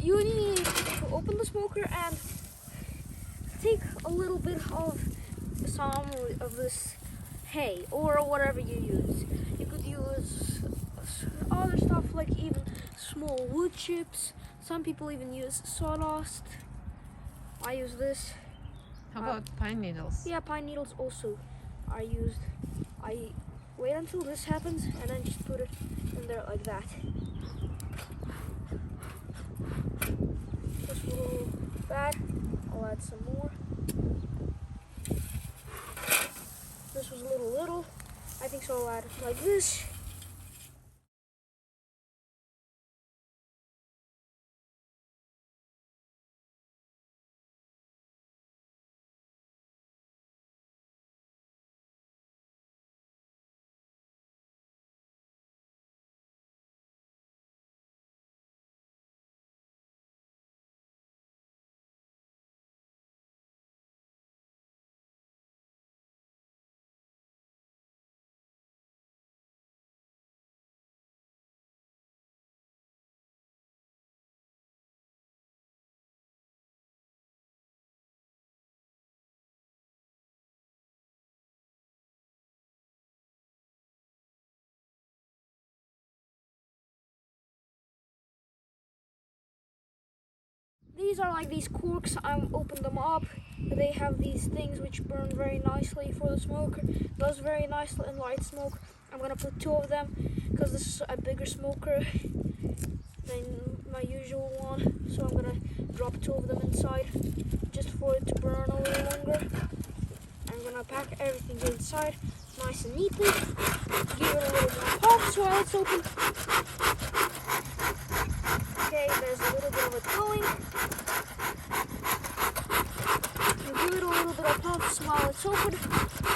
you need to open the smoker and take a little bit of some of this hay or whatever you use. You could use other stuff like even small wood chips. Some people even use sawdust. I use this. How about pine needles? Yeah, pine needles also are used. I wait until this happens and then just put it in there like that. Just a little bag. I'll add some more. This was a little. I think so I'll add it like this. These are like these corks. I'm open them up. They have these things which burn very nicely for the smoker. Does very nice and light smoke. I'm gonna put 2 of them because this is a bigger smoker than my usual one. So I'm gonna drop 2 of them inside just for it to burn a little longer. I'm gonna pack everything inside nice and neatly. Give it a little more pop while it's open. Okay, there's a little bit of it going. Give it a little bit of puffs while it's open.